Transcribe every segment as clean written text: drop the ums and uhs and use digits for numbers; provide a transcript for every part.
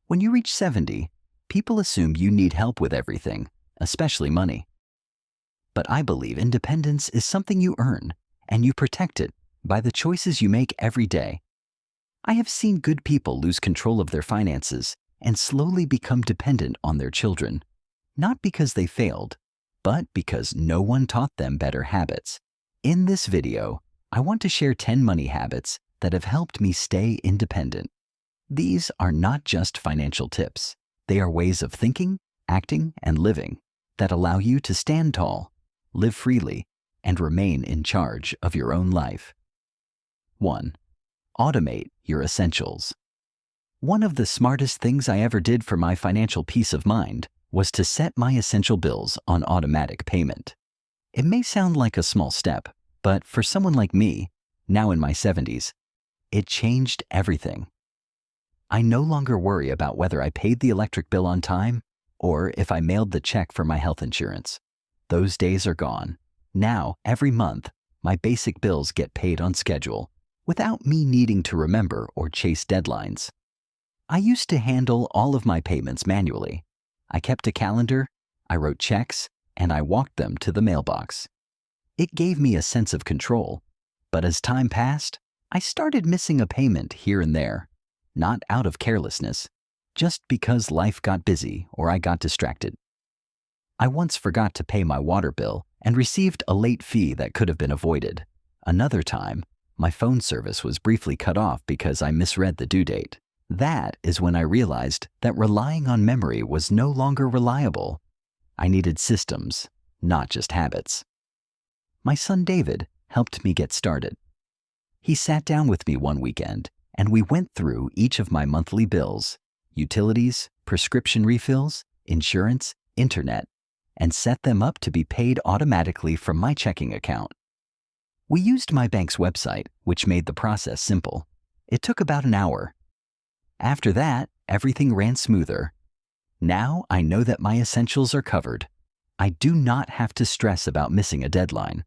When you reach 70, people assume you need help with everything, especially money. But I believe independence is something you earn, and you protect it by the choices you make every day. I have seen good people lose control of their finances and slowly become dependent on their children, not because they failed, but because no one taught them better habits. In this video, I want to share 10 money habits that have helped me stay independent. These are not just financial tips. They are ways of thinking, acting, and living that allow you to stand tall, live freely, and remain in charge of your own life. 1. Automate your essentials. One of the smartest things I ever did for my financial peace of mind was to set my essential bills on automatic payment. It may sound like a small step, but for someone like me, now in my 70s, it changed everything. I no longer worry about whether I paid the electric bill on time or if I mailed the check for my health insurance. Those days are gone. Now, every month, my basic bills get paid on schedule, without me needing to remember or chase deadlines. I used to handle all of my payments manually. I kept a calendar, I wrote checks, and I walked them to the mailbox. It gave me a sense of control, but as time passed, I started missing a payment here and there, not out of carelessness, just because life got busy or I got distracted. I once forgot to pay my water bill and received a late fee that could have been avoided. Another time, my phone service was briefly cut off because I misread the due date. That is when I realized that relying on memory was no longer reliable. I needed systems, not just habits. My son David helped me get started. He sat down with me one weekend and we went through each of my monthly bills, utilities, prescription refills, insurance, internet, and set them up to be paid automatically from my checking account. We used my bank's website, which made the process simple. It took about an hour. After that, everything ran smoother. Now I know that my essentials are covered. I do not have to stress about missing a deadline.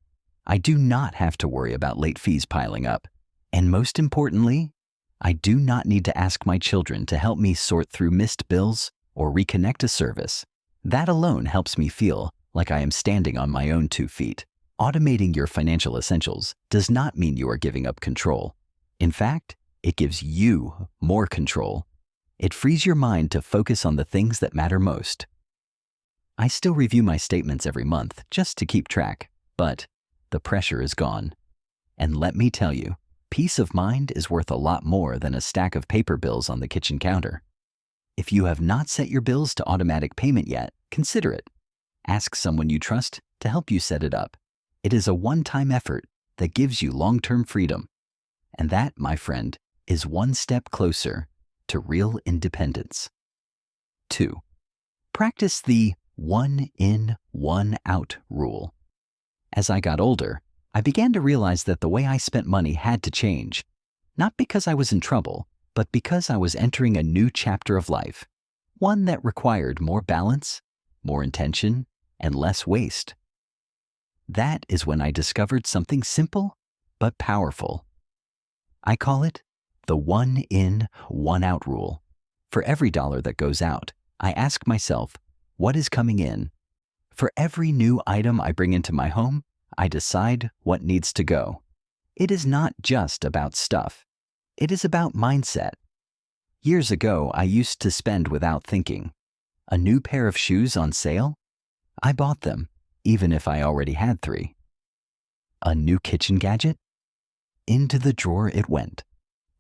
I do not have to worry about late fees piling up. And most importantly, I do not need to ask my children to help me sort through missed bills or reconnect a service. That alone helps me feel like I am standing on my own 2 feet. Automating your financial essentials does not mean you are giving up control. In fact, it gives you more control. It frees your mind to focus on the things that matter most. I still review my statements every month just to keep track, but the pressure is gone. And let me tell you, peace of mind is worth a lot more than a stack of paper bills on the kitchen counter. If you have not set your bills to automatic payment yet, consider it. Ask someone you trust to help you set it up. It is a one-time effort that gives you long-term freedom. And that, my friend, is one step closer to real independence. 2. Practice the 1 in, 1 out rule. As I got older, I began to realize that the way I spent money had to change, not because I was in trouble, but because I was entering a new chapter of life, one that required more balance, more intention, and less waste. That is when I discovered something simple but powerful. I call it the 1 in, 1 out rule. For every dollar that goes out, I ask myself, what is coming in? For every new item I bring into my home, I decide what needs to go. It is not just about stuff. It is about mindset. Years ago, I used to spend without thinking. A new pair of shoes on sale? I bought them, even if I already had 3. A new kitchen gadget? Into the drawer it went.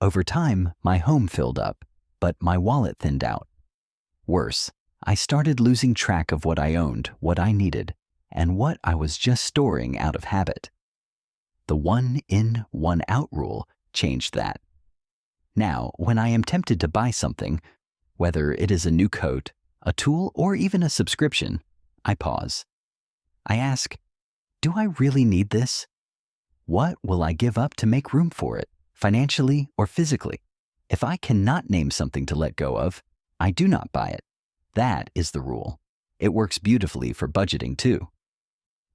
Over time, my home filled up, but my wallet thinned out. Worse, I started losing track of what I owned, what I needed, and what I was just storing out of habit. The 1 in, 1 out rule changed that. Now, when I am tempted to buy something, whether it is a new coat, a tool, or even a subscription, I pause. I ask, do I really need this? What will I give up to make room for it, financially or physically? If I cannot name something to let go of, I do not buy it. That is the rule. It works beautifully for budgeting too.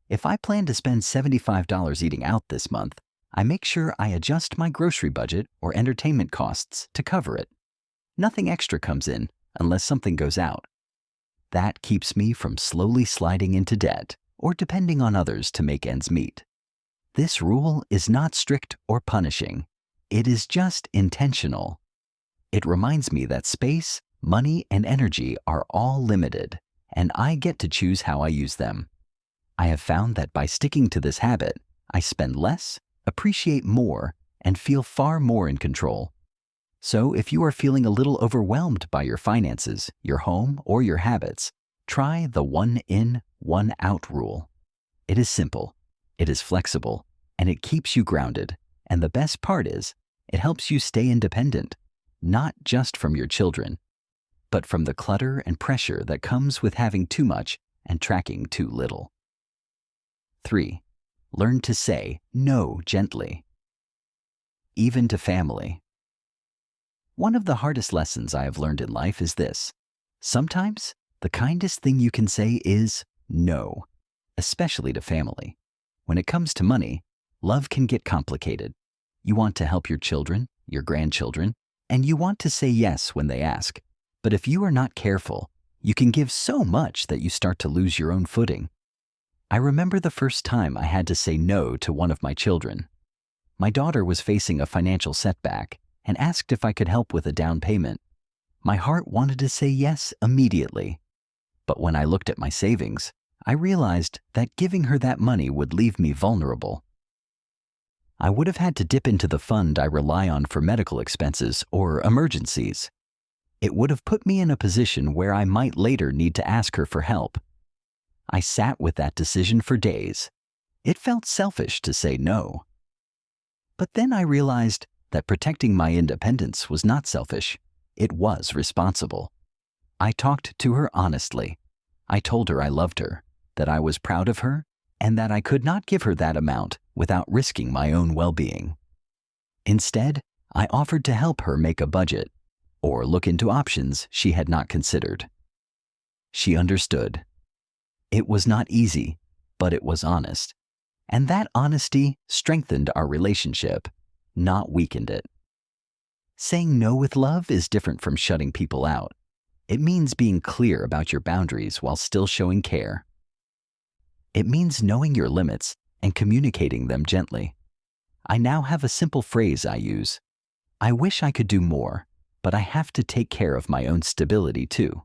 If I plan to spend $75 eating out this month, I make sure I adjust my grocery budget or entertainment costs to cover it. Nothing extra comes in unless something goes out. That keeps me from slowly sliding into debt or depending on others to make ends meet. This rule is not strict or punishing. It is just intentional. It reminds me that space, money, and energy are all limited, and I get to choose how I use them. I have found that by sticking to this habit, I spend less, appreciate more, and feel far more in control. So if you are feeling a little overwhelmed by your finances, your home, or your habits, try the one in, one out rule. It is simple, it is flexible, and it keeps you grounded. And the best part is, it helps you stay independent, not just from your children, but from the clutter and pressure that comes with having too much and tracking too little. 3. Learn to say no gently. Even to family. One of the hardest lessons I have learned in life is this. Sometimes, the kindest thing you can say is no, especially to family. When it comes to money, love can get complicated. You want to help your children, your grandchildren, and you want to say yes when they ask. But if you are not careful, you can give so much that you start to lose your own footing. I remember the first time I had to say no to one of my children. My daughter was facing a financial setback and asked if I could help with a down payment. My heart wanted to say yes immediately. But when I looked at my savings, I realized that giving her that money would leave me vulnerable. I would have had to dip into the fund I rely on for medical expenses or emergencies. It would have put me in a position where I might later need to ask her for help. I sat with that decision for days. It felt selfish to say no. But then I realized that protecting my independence was not selfish. It was responsible. I talked to her honestly. I told her I loved her, that I was proud of her, and that I could not give her that amount without risking my own well-being. Instead, I offered to help her make a budget or look into options she had not considered. She understood. It was not easy, but it was honest. And that honesty strengthened our relationship, not weakened it. Saying no with love is different from shutting people out. It means being clear about your boundaries while still showing care. It means knowing your limits and communicating them gently. I now have a simple phrase I use. I wish I could do more, but I have to take care of my own stability too.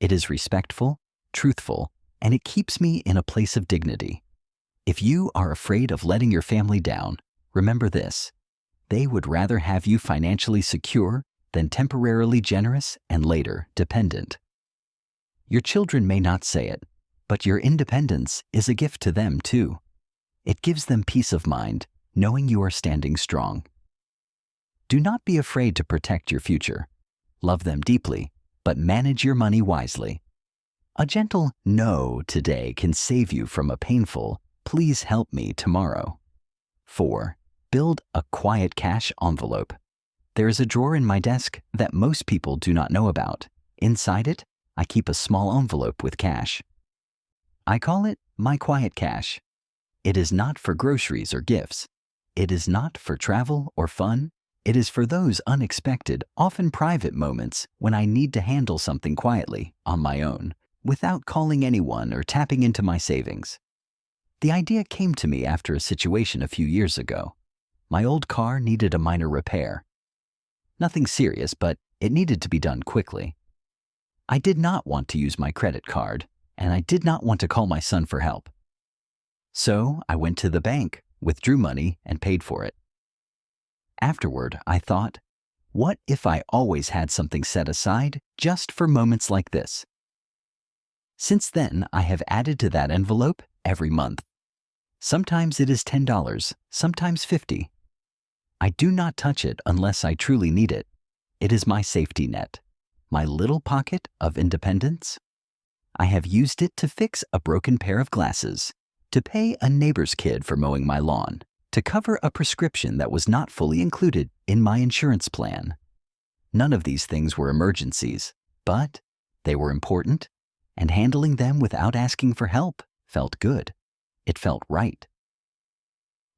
It is respectful, truthful, and it keeps me in a place of dignity. If you are afraid of letting your family down, remember this. They would rather have you financially secure than temporarily generous and later dependent. Your children may not say it, but your independence is a gift to them too. It gives them peace of mind, knowing you are standing strong. Do not be afraid to protect your future. Love them deeply, but manage your money wisely. A gentle no today can save you from a painful please help me tomorrow. 4. Build a quiet cash envelope. There is a drawer in my desk that most people do not know about. Inside it, I keep a small envelope with cash. I call it my quiet cash. It is not for groceries or gifts. It is not for travel or fun. It is for those unexpected, often private moments when I need to handle something quietly, on my own, without calling anyone or tapping into my savings. The idea came to me after a situation a few years ago. My old car needed a minor repair. Nothing serious, but it needed to be done quickly. I did not want to use my credit card, and I did not want to call my son for help. So I went to the bank, withdrew money, and paid for it. Afterward, I thought, what if I always had something set aside just for moments like this? Since then, I have added to that envelope every month. Sometimes it is $10, sometimes $50. I do not touch it unless I truly need it. It is my safety net, my little pocket of independence. I have used it to fix a broken pair of glasses, to pay a neighbor's kid for mowing my lawn, to cover a prescription that was not fully included in my insurance plan. None of these things were emergencies, but they were important, and handling them without asking for help felt good. It felt right.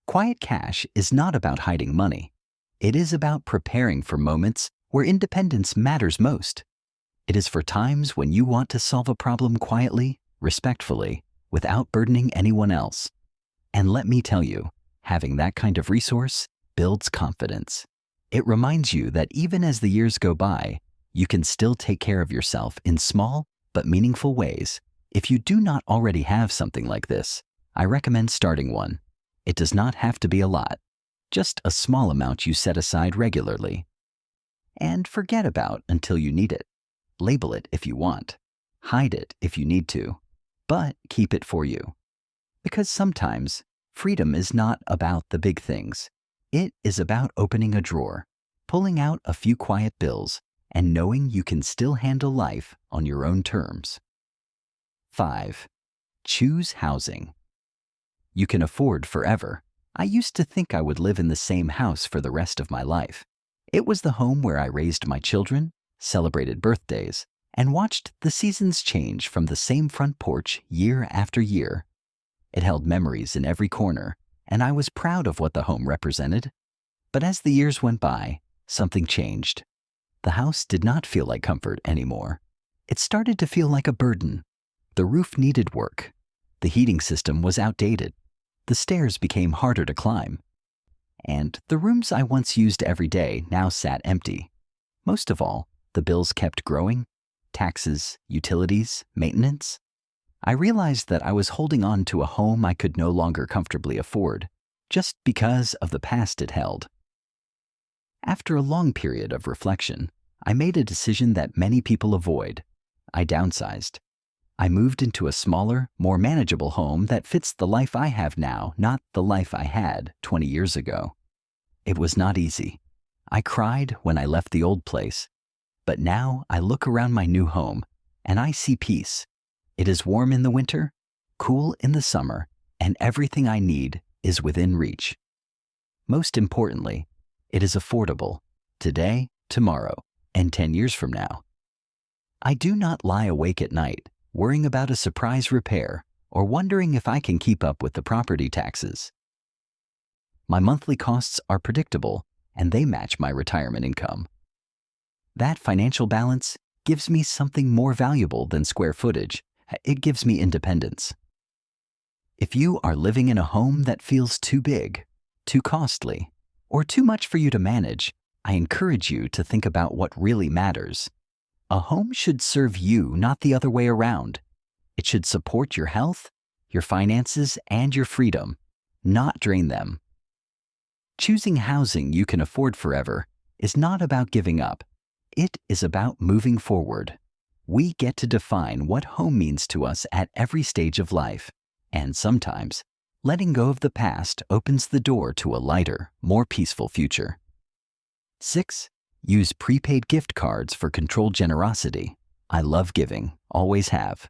Quiet cash is not about hiding money. It is about preparing for moments where independence matters most. It is for times when you want to solve a problem quietly, respectfully, without burdening anyone else. And let me tell you, having that kind of resource builds confidence. It reminds you that even as the years go by, you can still take care of yourself in small but meaningful ways. If you do not already have something like this, I recommend starting one. It does not have to be a lot, just a small amount you set aside regularly. And forget about until you need it. Label it if you want. Hide it if you need to. But keep it for you. Because sometimes, freedom is not about the big things. It is about opening a drawer, pulling out a few quiet bills, and knowing you can still handle life on your own terms. 5. Choose housing. You can afford forever. I used to think I would live in the same house for the rest of my life. It was the home where I raised my children, celebrated birthdays, and watched the seasons change from the same front porch year after year. It held memories in every corner, and I was proud of what the home represented. But as the years went by, something changed. The house did not feel like comfort anymore. It started to feel like a burden. The roof needed work. The heating system was outdated. The stairs became harder to climb. And the rooms I once used every day now sat empty. Most of all, the bills kept growing. Taxes, utilities, maintenance. I realized that I was holding on to a home I could no longer comfortably afford, just because of the past it held. After a long period of reflection, I made a decision that many people avoid. I downsized. I moved into a smaller, more manageable home that fits the life I have now, not the life I had 20 years ago. It was not easy. I cried when I left the old place. But now I look around my new home and I see peace. It is warm in the winter, cool in the summer, and everything I need is within reach. Most importantly, it is affordable today, tomorrow, and 10 years from now. I do not lie awake at night worrying about a surprise repair or wondering if I can keep up with the property taxes. My monthly costs are predictable and they match my retirement income. That financial balance gives me something more valuable than square footage. It gives me independence. If you are living in a home that feels too big, too costly, or too much for you to manage, I encourage you to think about what really matters. A home should serve you, not the other way around. It should support your health, your finances, and your freedom, not drain them. Choosing housing you can afford forever is not about giving up. It is about moving forward. We get to define what home means to us at every stage of life, and sometimes letting go of the past opens the door to a lighter, more peaceful future. 6. Use prepaid gift cards for controlled generosity. I love giving, always have.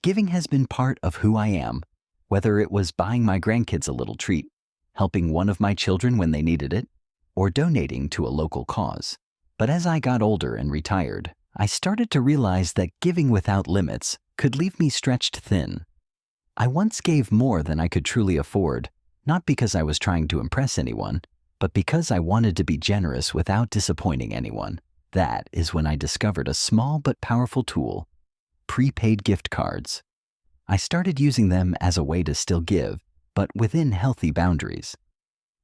Giving has been part of who I am, whether it was buying my grandkids a little treat, helping one of my children when they needed it, or donating to a local cause. But as I got older and retired, I started to realize that giving without limits could leave me stretched thin. I once gave more than I could truly afford, not because I was trying to impress anyone, but because I wanted to be generous without disappointing anyone. That is when I discovered a small but powerful tool: prepaid gift cards. I started using them as a way to still give, but within healthy boundaries.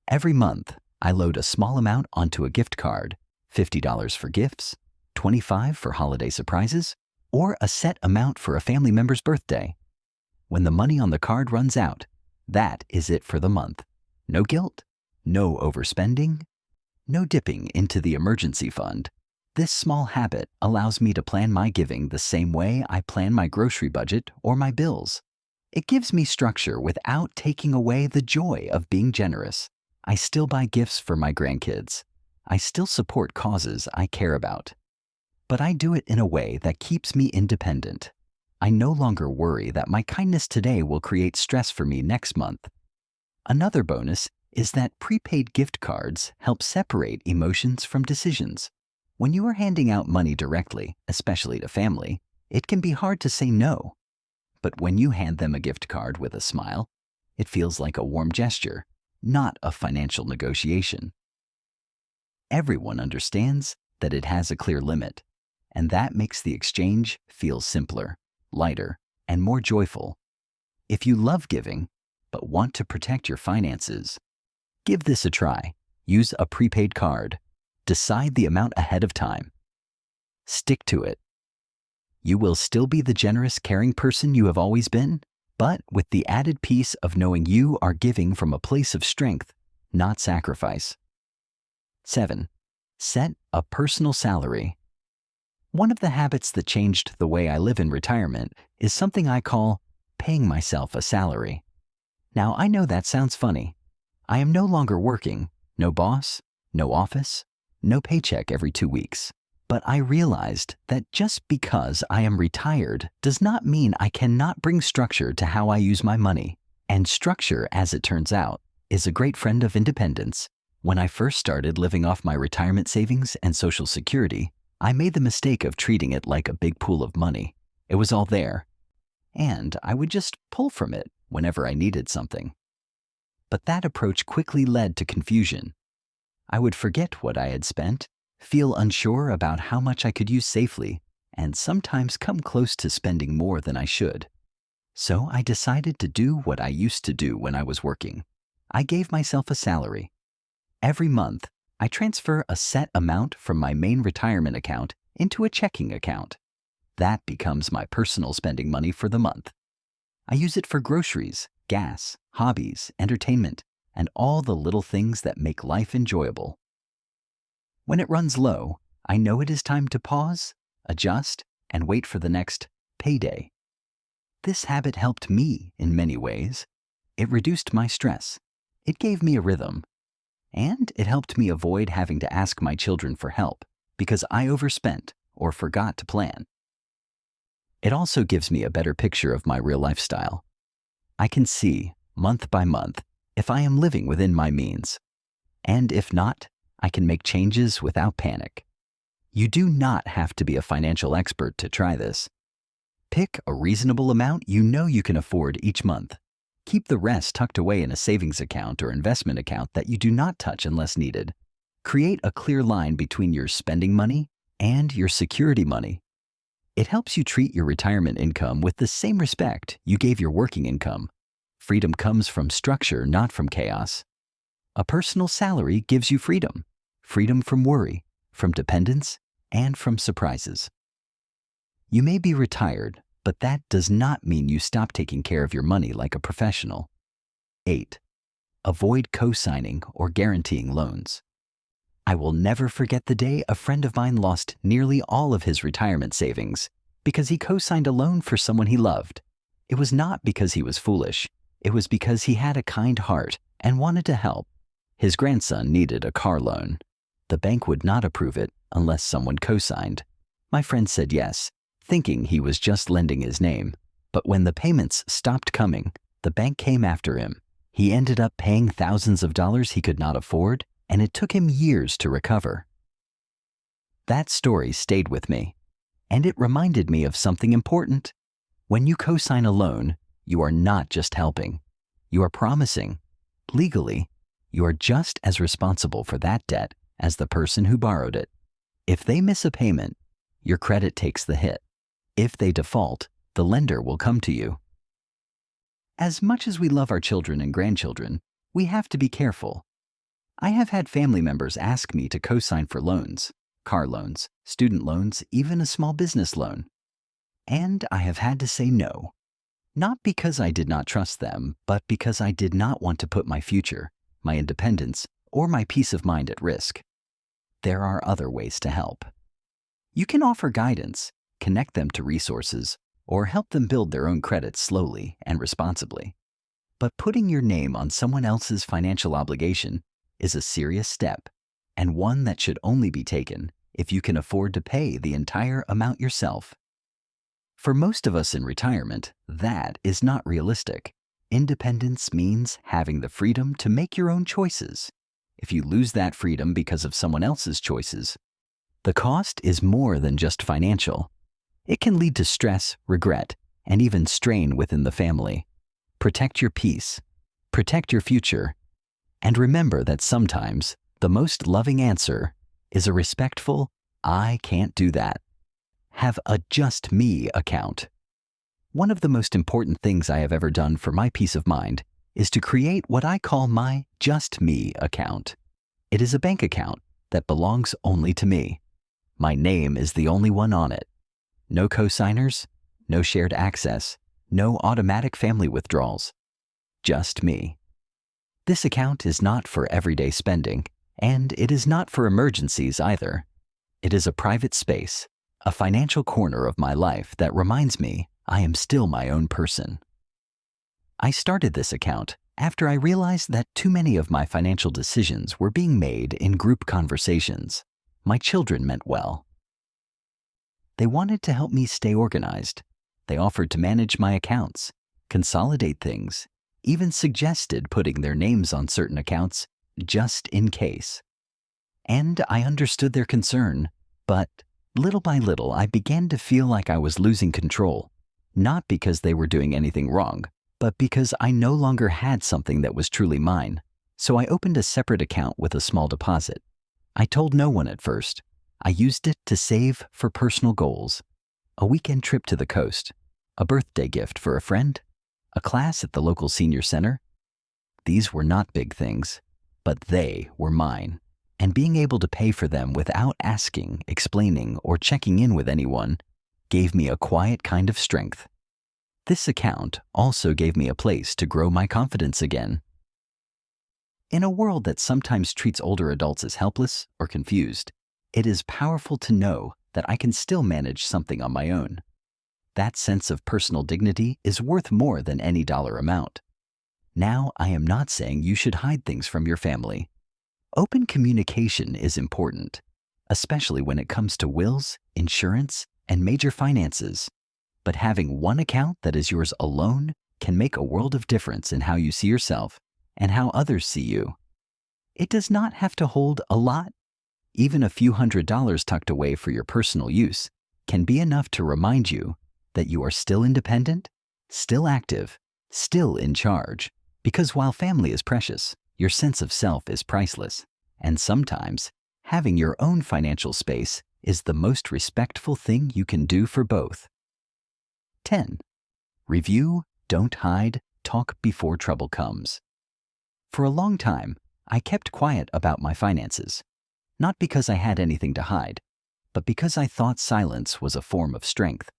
Every month, I load a small amount onto a gift card, $50 for gifts, $25 for holiday surprises, or a set amount for a family member's birthday. When the money on the card runs out, that is it for the month. No guilt, no overspending, no dipping into the emergency fund. This small habit allows me to plan my giving the same way I plan my grocery budget or my bills. It gives me structure without taking away the joy of being generous. I still buy gifts for my grandkids. I still support causes I care about. But I do it in a way that keeps me independent. I no longer worry that my kindness today will create stress for me next month. Another bonus is that prepaid gift cards help separate emotions from decisions. When you are handing out money directly, especially to family, it can be hard to say no. But when you hand them a gift card with a smile, it feels like a warm gesture, not a financial negotiation. Everyone understands that it has a clear limit, and that makes the exchange feel simpler, lighter, and more joyful. If you love giving, but want to protect your finances, give this a try. Use a prepaid card. Decide the amount ahead of time. Stick to it. You will still be the generous, caring person you have always been, but with the added peace of knowing you are giving from a place of strength, not sacrifice. 7. Set a personal salary. One of the habits that changed the way I live in retirement is something I call paying myself a salary. Now, I know that sounds funny. I am no longer working, no boss, no office, no paycheck every 2 weeks. But I realized that just because I am retired does not mean I cannot bring structure to how I use my money. And structure, as it turns out, is a great friend of independence. When I first started living off my retirement savings and Social Security, I made the mistake of treating it like a big pool of money. It was all there, and I would just pull from it whenever I needed something. But that approach quickly led to confusion. I would forget what I had spent, feel unsure about how much I could use safely, and sometimes come close to spending more than I should. So I decided to do what I used to do when I was working. I gave myself a salary. Every month, I transfer a set amount from my main retirement account into a checking account. That becomes my personal spending money for the month. I use it for groceries, gas, hobbies, entertainment, and all the little things that make life enjoyable. When it runs low, I know it is time to pause, adjust, and wait for the next payday. This habit helped me in many ways. It reduced my stress. It gave me a rhythm. And it helped me avoid having to ask my children for help because I overspent or forgot to plan. It also gives me a better picture of my real lifestyle. I can see, month by month, if I am living within my means. And if not, I can make changes without panic. You do not have to be a financial expert to try this. Pick a reasonable amount you know you can afford each month. Keep the rest tucked away in a savings account or investment account that you do not touch unless needed. Create a clear line between your spending money and your security money. It helps you treat your retirement income with the same respect you gave your working income. Freedom comes from structure, not from chaos. A personal salary gives you freedom. Freedom from worry, from dependence, and from surprises. You may be retired, but that does not mean you stop taking care of your money like a professional. 8. Avoid co-signing or guaranteeing loans. I will never forget the day a friend of mine lost nearly all of his retirement savings because he co-signed a loan for someone he loved. It was not because he was foolish. It was because he had a kind heart and wanted to help. His grandson needed a car loan. The bank would not approve it unless someone co-signed. My friend said yes, thinking he was just lending his name. But when the payments stopped coming, the bank came after him. He ended up paying thousands of dollars he could not afford, and it took him years to recover. That story stayed with me, and it reminded me of something important. When you co-sign a loan, you are not just helping. You are promising. Legally, you are just as responsible for that debt as the person who borrowed it. If they miss a payment, your credit takes the hit. If they default, the lender will come to you. As much as we love our children and grandchildren, we have to be careful. I have had family members ask me to co-sign for loans, car loans, student loans, even a small business loan. And I have had to say no. Not because I did not trust them, but because I did not want to put my future, my independence, or my peace of mind at risk. There are other ways to help. You can offer guidance, connect them to resources, or help them build their own credit slowly and responsibly. But putting your name on someone else's financial obligation is a serious step, and one that should only be taken if you can afford to pay the entire amount yourself. For most of us in retirement, that is not realistic. Independence means having the freedom to make your own choices. If you lose that freedom because of someone else's choices, the cost is more than just financial. It can lead to stress, regret, and even strain within the family. Protect your peace, protect your future, and remember that sometimes the most loving answer is a respectful, "I can't do that." have a Just Me account. One of the most important things I have ever done for my peace of mind is to create what I call my Just Me account. It is a bank account that belongs only to me. My name is the only one on it. No co-signers, no shared access, no automatic family withdrawals. Just me. This account is not for everyday spending, and it is not for emergencies either. It is a private space, a financial corner of my life that reminds me I am still my own person. I started this account after I realized that too many of my financial decisions were being made in group conversations. My children meant well. They wanted to help me stay organized. They offered to manage my accounts, consolidate things, even suggested putting their names on certain accounts just in case. And I understood their concern, but little by little I began to feel like I was losing control, not because they were doing anything wrong, but because I no longer had something that was truly mine. So I opened a separate account with a small deposit. I told no one at first. I used it to save for personal goals, a weekend trip to the coast, a birthday gift for a friend, a class at the local senior center. These were not big things, but they were mine, and being able to pay for them without asking, explaining, or checking in with anyone gave me a quiet kind of strength. This account also gave me a place to grow my confidence again. In a world that sometimes treats older adults as helpless or confused, it is powerful to know that I can still manage something on my own. That sense of personal dignity is worth more than any dollar amount. Now, I am not saying you should hide things from your family. Open communication is important, especially when it comes to wills, insurance, and major finances. But having one account that is yours alone can make a world of difference in how you see yourself and how others see you. It does not have to hold a lot. Even a few $100s tucked away for your personal use can be enough to remind you that you are still independent, still active, still in charge. Because while family is precious, your sense of self is priceless. And sometimes, having your own financial space is the most respectful thing you can do for both. 10. Review, don't hide, talk before trouble comes. For a long time, I kept quiet about my finances, not because I had anything to hide, but because I thought silence was a form of strength.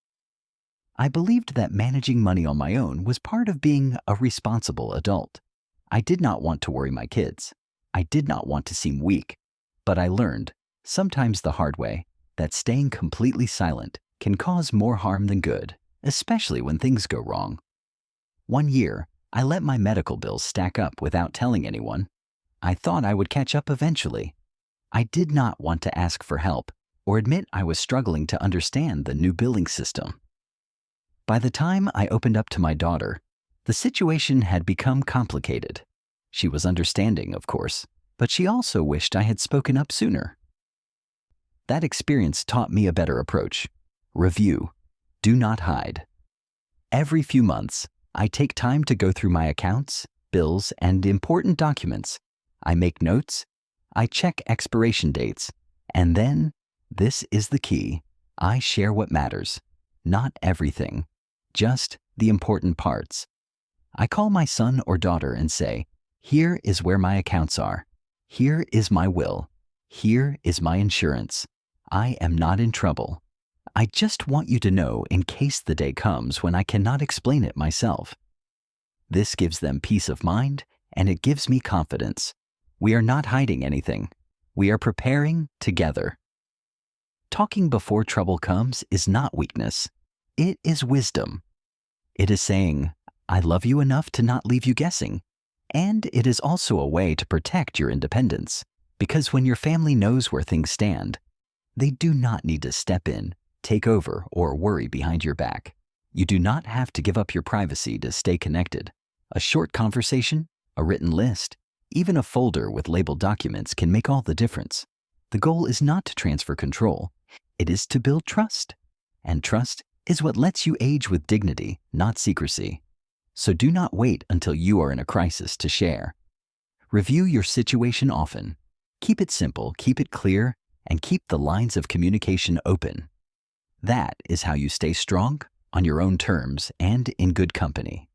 I believed that managing money on my own was part of being a responsible adult. I did not want to worry my kids. I did not want to seem weak, but I learned, sometimes the hard way, that staying completely silent can cause more harm than good, especially when things go wrong. One year, I let my medical bills stack up without telling anyone. I thought I would catch up eventually. I did not want to ask for help or admit I was struggling to understand the new billing system. By the time I opened up to my daughter, the situation had become complicated. She was understanding, of course, but she also wished I had spoken up sooner. That experience taught me a better approach. Review. Do not hide. Every few months, I take time to go through my accounts, bills, and important documents. I make notes, I check expiration dates, and then, this is the key, I share what matters. Not everything, just the important parts. I call my son or daughter and say, here is where my accounts are. Here is my will. Here is my insurance. I am not in trouble. I just want you to know in case the day comes when I cannot explain it myself. This gives them peace of mind, and it gives me confidence. We are not hiding anything. We are preparing together. Talking before trouble comes is not weakness. It is wisdom. It is saying, I love you enough to not leave you guessing. And it is also a way to protect your independence, because when your family knows where things stand, they do not need to step in, take over, or worry behind your back. You do not have to give up your privacy to stay connected. A short conversation, a written list, even a folder with labeled documents can make all the difference. The goal is not to transfer control. It is to build trust. And trust is what lets you age with dignity, not secrecy. So do not wait until you are in a crisis to share. Review your situation often. Keep it simple, keep it clear, and keep the lines of communication open. That is how you stay strong, on your own terms, and in good company.